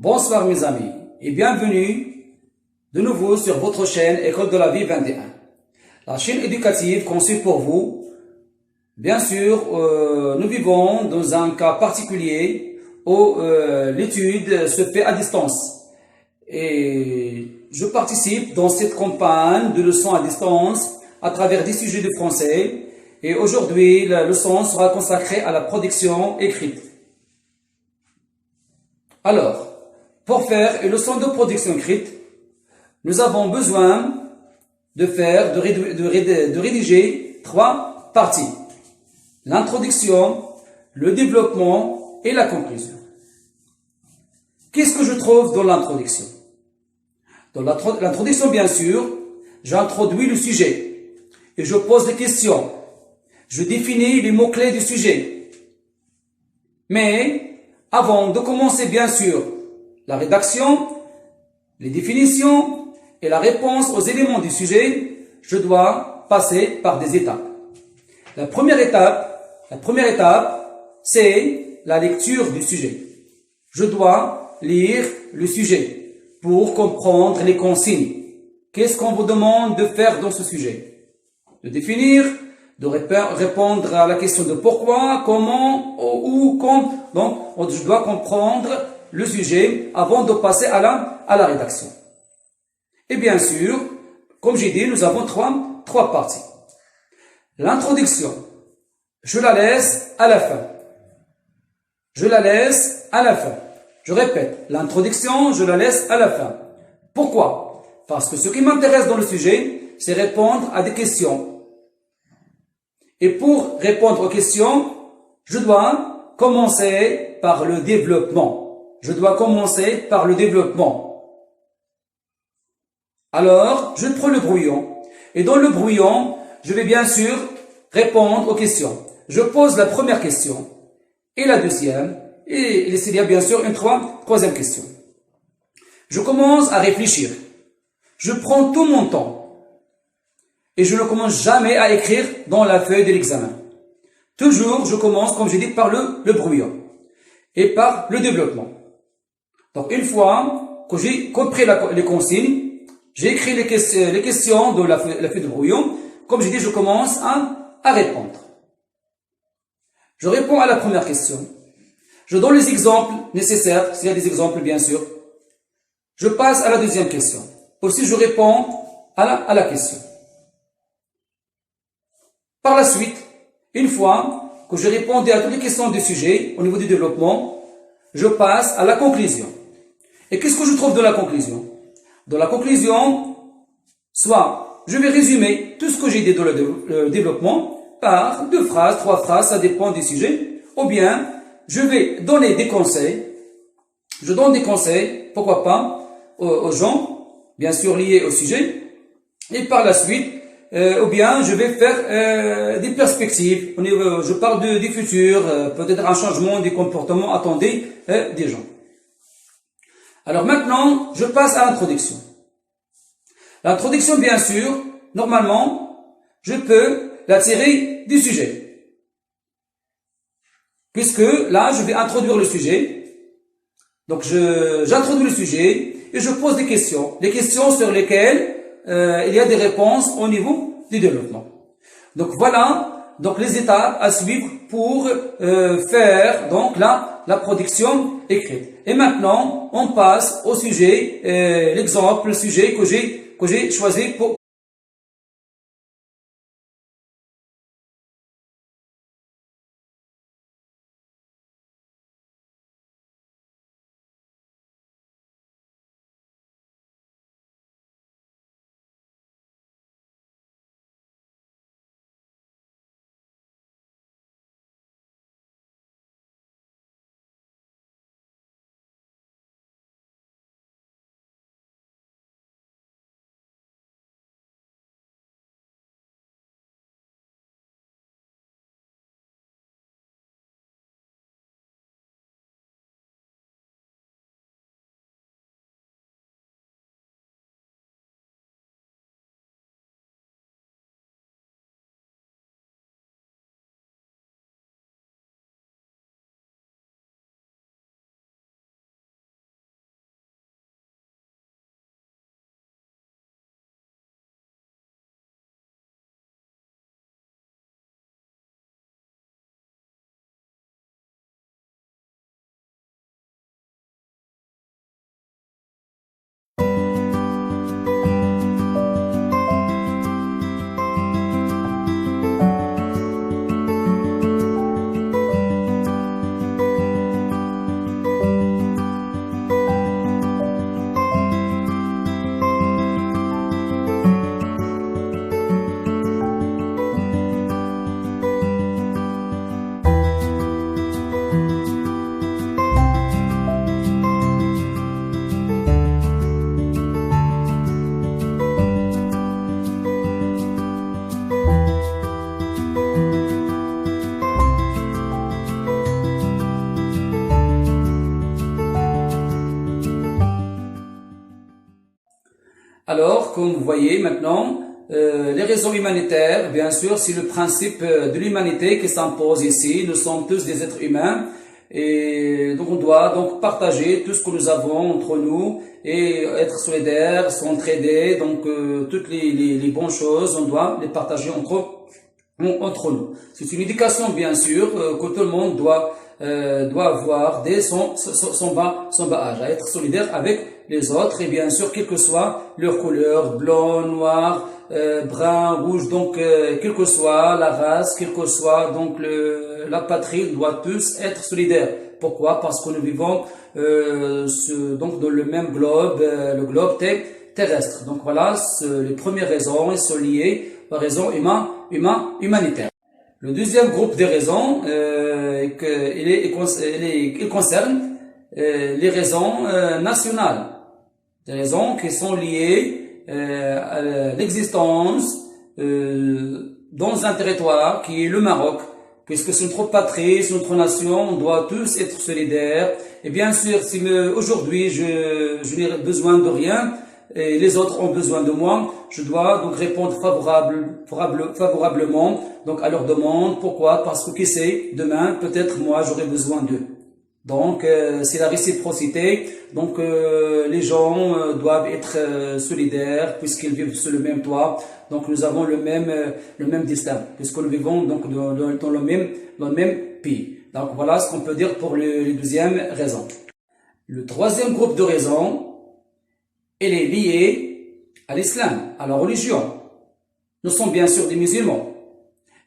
Bonsoir mes amis et bienvenue de nouveau sur votre chaîne École de la vie 21. La chaîne éducative conçue pour vous. Bien sûr, nous vivons dans un cas particulier où l'étude se fait à distance. Et je participe dans cette campagne de leçons à distance à travers des sujets de français. Et aujourd'hui, la leçon sera consacrée à la production écrite. Alors, pour faire une leçon de production écrite, nous avons besoin de rédiger trois parties. L'introduction, le développement et la conclusion. Qu'est-ce que je trouve dans l'introduction? Dans l'introduction, bien sûr, j'introduis le sujet et je pose des questions. Je définis les mots-clés du sujet. Mais, avant de commencer, bien sûr, la rédaction, les définitions et la réponse aux éléments du sujet, je dois passer par des étapes. La première étape, c'est la lecture du sujet. Je dois lire le sujet pour comprendre les consignes. Qu'est-ce qu'on vous demande de faire dans ce sujet? De définir, de répondre à la question de pourquoi, comment, où, quand. Donc, je dois comprendre le sujet avant de passer à la rédaction. Et bien sûr, comme j'ai dit, nous avons trois parties. L'introduction, je la laisse à la fin. Je la laisse à la fin. Je répète, l'introduction, je la laisse à la fin. Pourquoi? Parce que ce qui m'intéresse dans le sujet, c'est répondre à des questions. Et pour répondre aux questions, je dois commencer par le développement. Je dois commencer par le développement. Alors, je prends le brouillon. Et dans le brouillon, je vais bien sûr répondre aux questions. Je pose la première question et la deuxième. Et il y a bien sûr une troisième question. Je commence à réfléchir. Je prends tout mon temps. Et je ne commence jamais à écrire dans la feuille de l'examen. Toujours, je commence, comme j'ai dit, par le brouillon et par le développement. Donc, une fois que j'ai compris les consignes, j'ai écrit les questions de la feuille de brouillon. Comme j'ai dit, je commence à répondre. Je réponds à la première question. Je donne les exemples nécessaires, s'il y a des exemples, bien sûr. Je passe à la deuxième question. Aussi, je réponds à la question. Par la suite, une fois que j'ai répondu à toutes les questions du sujet au niveau du développement, je passe à la conclusion. Et qu'est-ce que je trouve de la conclusion? Dans la conclusion, soit je vais résumer tout ce que j'ai dit dans le développement par 2 phrases, 3 phrases, ça dépend du sujet, ou bien je vais donner des conseils. Je donne des conseils, pourquoi pas, aux gens, bien sûr liés au sujet, et par la suite, ou bien je vais faire des perspectives. Je parle du futur, peut-être un changement des comportements attendus des gens. Alors maintenant, je passe à l'introduction. L'introduction, bien sûr, normalement, je peux la tirer du sujet. Puisque là, je vais introduire le sujet. Donc, j'introduis le sujet et je pose des questions. Des questions sur lesquelles il y a des réponses au niveau du développement. Donc, voilà donc les étapes à suivre pour faire donc la production écrite. Et maintenant, on passe au sujet, l'exemple, sujet que j'ai choisi pour Alors, comme vous voyez maintenant, les raisons humanitaires, bien sûr, c'est le principe de l'humanité qui s'impose ici. Nous sommes tous des êtres humains et donc on doit donc partager tout ce que nous avons entre nous et être solidaires, s'entraider. Donc toutes les bonnes choses, on doit les partager entre nous. C'est une éducation bien sûr que tout le monde doit avoir dès son bas âge, à être solidaire avec les autres et bien sûr quelle que soit leur couleur, blanc, noir, brun, rouge, donc quelle que soit la race, quelle que soit donc la patrie, on doit tous être solidaires. Pourquoi? Parce que nous vivons donc dans le même globe, le globe terrestre. Donc voilà, les premières raisons sont liées aux raisons humanitaires. Le deuxième groupe de raisons, il concerne les raisons nationales, des raisons qui sont liées à l'existence dans un territoire qui est le Maroc, puisque c'est notre patrie, c'est notre nation, on doit tous être solidaires. Et bien sûr, si aujourd'hui je n'ai besoin de rien, et les autres ont besoin de moi, je dois donc répondre favorablement donc à leurs demandes. Pourquoi? Parce que qui sait, demain peut-être moi j'aurai besoin d'eux. Donc c'est la réciprocité. Donc les gens doivent être solidaires puisqu'ils vivent sous le même toit. Donc nous avons le même destin puisque nous vivons donc dans le même pays. Donc voilà ce qu'on peut dire pour les deuxième raisons. Le troisième groupe de raisons, elle est liée à l'islam, à la religion. Nous sommes bien sûr des musulmans.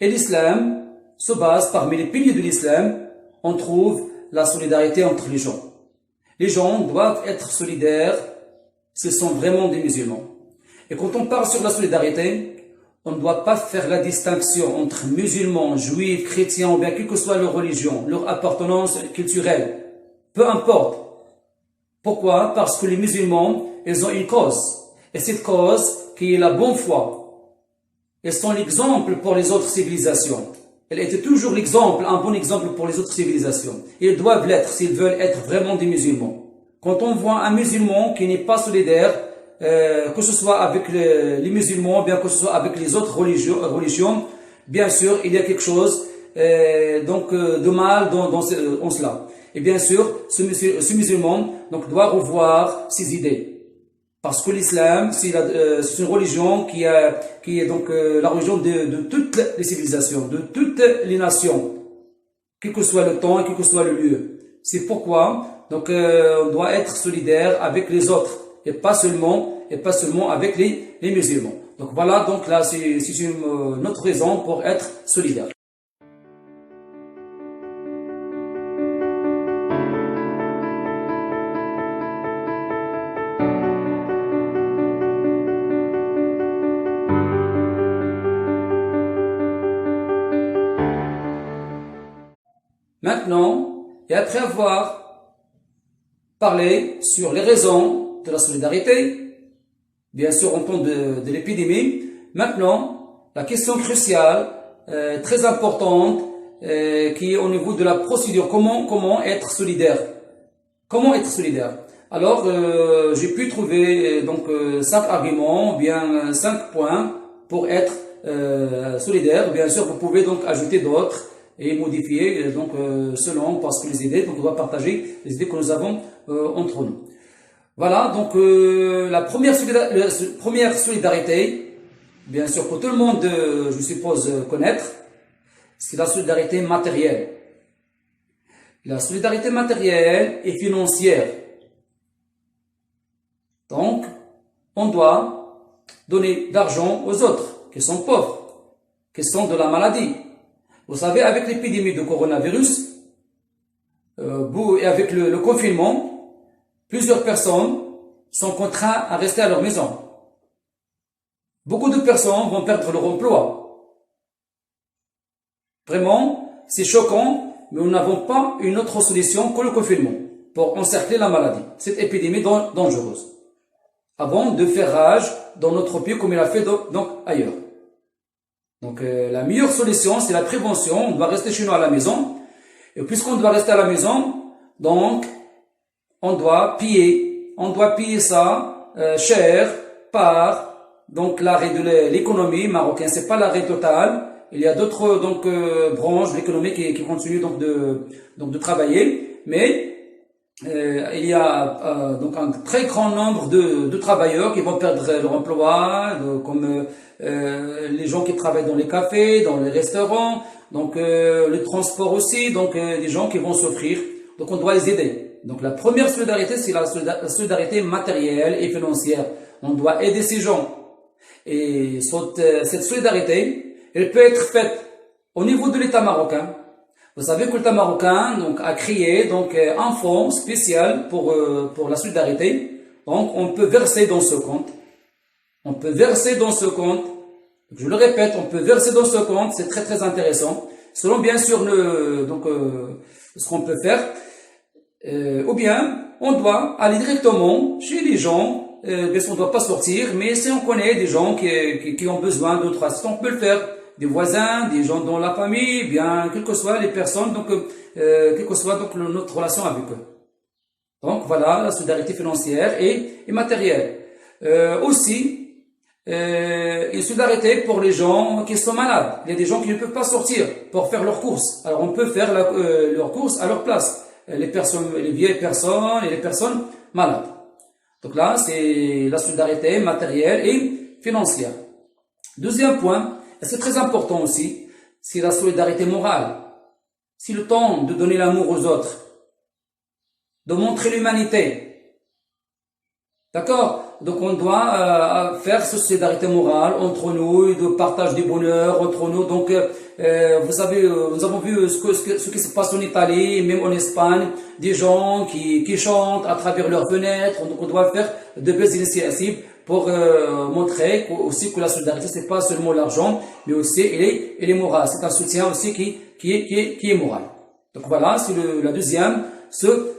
Et l'islam se base, parmi les piliers de l'islam, on trouve la solidarité entre les gens. Les gens doivent être solidaires s'ils sont vraiment des musulmans. Et quand on parle sur la solidarité, on ne doit pas faire la distinction entre musulmans, juifs, chrétiens, ou bien quelle que soit leur religion, leur appartenance culturelle. Peu importe. Pourquoi? Parce que les musulmans, ils ont une cause. Et cette cause, qui est la bonne foi. Ils sont l'exemple pour les autres civilisations. Elle était toujours l'exemple, un bon exemple pour les autres civilisations. Ils doivent l'être s'ils veulent être vraiment des musulmans. Quand on voit un musulman qui n'est pas solidaire, que ce soit avec les musulmans, bien que ce soit avec les autres religions, bien sûr, il y a quelque chose de mal en cela. Et bien sûr, ce musulman donc doit revoir ses idées. Parce que l'islam, c'est une religion qui est donc la religion de toutes les civilisations, de toutes les nations, quel que soit le temps et quel que soit le lieu. C'est pourquoi donc on doit être solidaire avec les autres et pas seulement avec les musulmans. Donc voilà, donc là c'est une autre raison pour être solidaire. Maintenant, et après avoir parlé sur les raisons de la solidarité, bien sûr en temps de l'épidémie, maintenant, la question cruciale, très importante, qui est au niveau de la procédure, comment être solidaire. Comment être solidaire? Alors, j'ai pu trouver donc 5 arguments, bien 5 points pour être solidaire. Bien sûr, vous pouvez donc ajouter d'autres et modifier donc selon parce que les idées, donc on doit partager les idées que nous avons entre nous. Voilà, donc la première solidarité, bien sûr que tout le monde, je suppose, connaître, c'est la solidarité matérielle. La solidarité matérielle et financière. Donc, on doit donner d'argent aux autres qui sont pauvres, qui sont de la maladie. Vous savez, avec l'épidémie de coronavirus et avec le confinement, plusieurs personnes sont contraintes à rester à leur maison. Beaucoup de personnes vont perdre leur emploi. Vraiment, c'est choquant, mais nous n'avons pas une autre solution que le confinement pour encercler la maladie, cette épidémie dangereuse, avant de faire rage dans notre pays comme il a fait donc ailleurs. Donc la meilleure solution, c'est la prévention. On doit rester chez nous à la maison. Et puisqu'on doit rester à la maison, donc on doit payer ça cher par donc l'arrêt de l'économie marocaine. C'est pas l'arrêt total. Il y a d'autres donc branches de l'économie qui continuent donc de travailler, mais il y a donc un très grand nombre de travailleurs qui vont perdre leur emploi, comme les gens qui travaillent dans les cafés, dans les restaurants, donc le transport aussi, donc des gens qui vont souffrir. Donc on doit les aider. Donc la première solidarité, c'est la solidarité matérielle et financière. On doit aider ces gens. Et cette solidarité, elle peut être faite au niveau de l'État marocain. Vous savez que l'État marocain donc a créé donc un fonds spécial pour la solidarité. Donc on peut verser dans ce compte. On peut verser dans ce compte. Je le répète, on peut verser dans ce compte. C'est très très intéressant. Selon bien sûr ce qu'on peut faire. Ou bien on doit aller directement chez les gens. Bien sûr, on ne doit pas sortir, mais si on connaît des gens qui ont besoin d'autres assistants, on peut le faire. Des voisins, des gens dans la famille, bien, quelles que soient les personnes, donc, quelle que soit donc notre relation avec eux. Donc voilà, la solidarité financière et matérielle. Aussi, une solidarité pour les gens qui sont malades. Il y a des gens qui ne peuvent pas sortir pour faire leurs courses. Alors on peut faire leurs courses à leur place. Les vieilles personnes et les personnes malades. Donc là, c'est la solidarité matérielle et financière. Deuxième point, et c'est très important aussi, c'est la solidarité morale. C'est le temps de donner l'amour aux autres, de montrer l'humanité. D'accord? Donc on doit faire cette solidarité morale entre nous, de partage du bonheur entre nous. Donc vous savez, nous avons vu ce qui se passe en Italie, même en Espagne, des gens qui chantent à travers leurs fenêtres. Donc on doit faire de belles initiatives pour montrer aussi que la solidarité c'est pas seulement l'argent, mais aussi elle est morale. C'est un soutien aussi qui est moral. Donc voilà, c'est la deuxième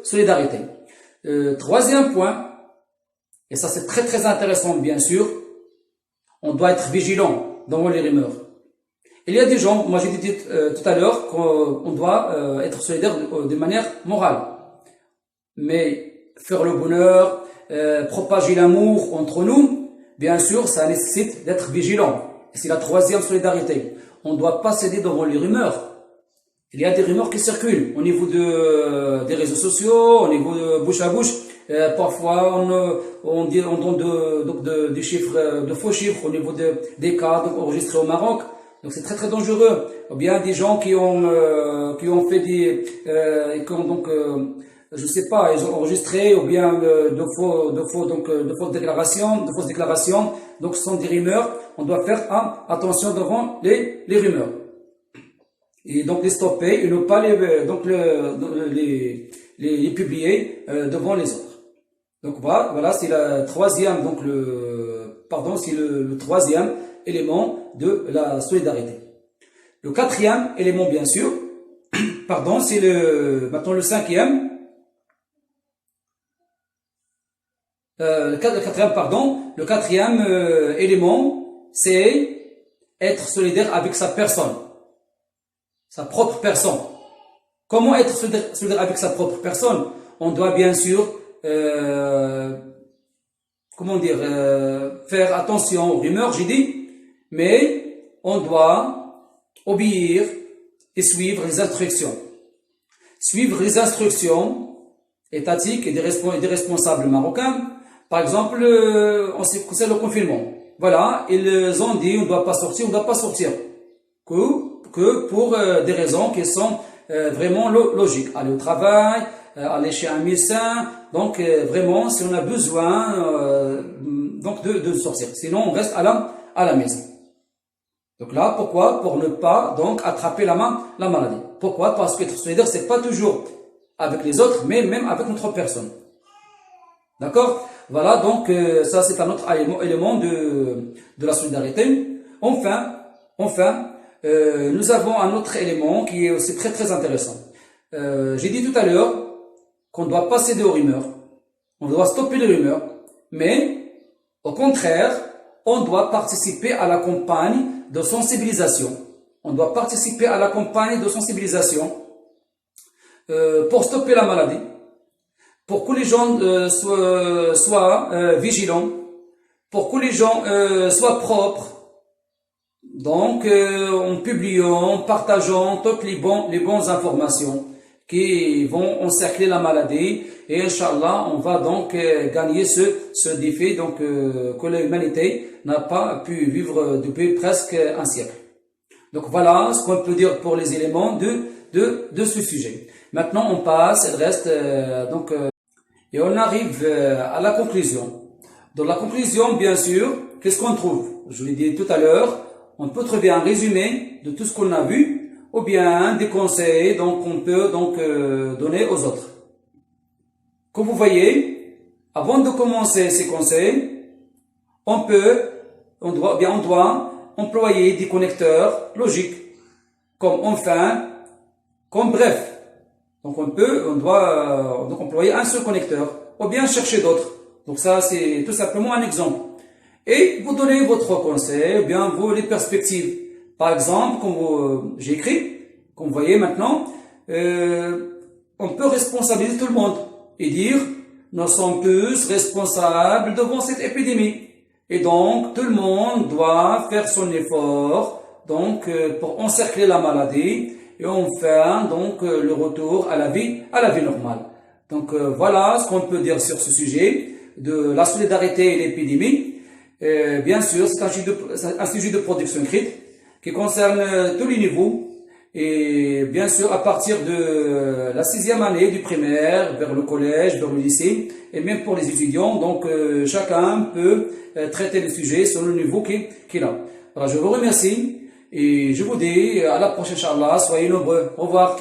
solidarité. Troisième point. Et ça, c'est très, très intéressant, bien sûr. On doit être vigilant devant les rumeurs. Il y a des gens, moi j'ai dit tout à l'heure, qu'on doit être solidaire de manière morale. Mais faire le bonheur, propager l'amour entre nous, bien sûr, ça nécessite d'être vigilant. Et c'est la troisième solidarité. On ne doit pas céder devant les rumeurs. Il y a des rumeurs qui circulent au niveau des réseaux sociaux, au niveau de bouche à bouche. Parfois, on donne des chiffres, de faux chiffres au niveau des cas enregistrés au Maroc. Donc c'est très très dangereux. Ou bien des gens qui ont fait je sais pas, ils ont enregistré ou bien de fausses déclarations. Donc ce sont des rumeurs. On doit faire attention devant les rumeurs. Et donc les stopper et ne pas les publier devant les autres. Donc voilà, c'est la troisième, c'est le troisième élément de la solidarité. Le quatrième élément, bien sûr, c'est maintenant le cinquième. Le quatrième élément, c'est être solidaire avec sa personne, sa propre personne. Comment être solidaire avec sa propre personne? On doit bien sûr faire attention aux rumeurs, j'ai dit, mais on doit obéir et suivre les instructions. Suivre les instructions étatiques et des responsables marocains. Par exemple, en ce qui concerne le confinement. Voilà, ils ont dit on ne doit pas sortir. Que pour des raisons qui sont vraiment logiques. Aller au travail, aller chez un médecin. Donc vraiment, si on a besoin de sortir. Sinon, on reste à la maison. Donc là, pourquoi? Pour ne pas donc attraper la maladie. Pourquoi? Parce qu'être solidaire, c'est pas toujours avec les autres, mais même avec notre personne. D'accord? Voilà, donc ça c'est un autre élément de la solidarité. Enfin, nous avons un autre élément qui est aussi très très intéressant. J'ai dit tout à l'heure qu'on ne doit pas céder aux rumeurs, on doit stopper les rumeurs, mais au contraire, on doit participer à la campagne de sensibilisation. On doit participer à la campagne de sensibilisation pour stopper la maladie, pour que les gens soient vigilants, pour que les gens soient propres. Donc, en publiant, en partageant toutes les bonnes informations qui vont encercler la maladie. Et Inch'Allah, on va donc gagner ce défi donc, que l'humanité n'a pas pu vivre depuis presque un siècle. Donc voilà ce qu'on peut dire pour les éléments de ce sujet. Maintenant, on passe, il reste et on arrive à la conclusion. Dans la conclusion, bien sûr, qu'est-ce qu'on trouve? Je l'ai dit tout à l'heure, on peut trouver un résumé de tout ce qu'on a vu, ou bien des conseils donc qu'on peut donc donner aux autres. Comme vous voyez, avant de commencer ces conseils, on doit employer des connecteurs logiques, comme enfin, comme bref. Donc on doit employer un seul connecteur, ou bien chercher d'autres. Donc ça, c'est tout simplement un exemple. Et vous donnez votre conseil, ou bien les perspectives. Par exemple, comme j'ai écrit, comme vous voyez maintenant, on peut responsabiliser tout le monde et dire, nous sommes tous responsables devant cette épidémie. Et donc, tout le monde doit faire son effort, donc, pour encercler la maladie et enfin, donc, le retour à la vie normale. Donc, voilà ce qu'on peut dire sur ce sujet de la solidarité et l'épidémie. Bien sûr, c'est un sujet de production écrite qui concerne tous les niveaux. Et bien sûr, à partir de la 6e année du primaire, vers le collège, vers le lycée, et même pour les étudiants, donc chacun peut traiter le sujet sur le niveau qu'il a. Alors, je vous remercie et je vous dis à la prochaine, Inch'Allah. Soyez nombreux. Au revoir.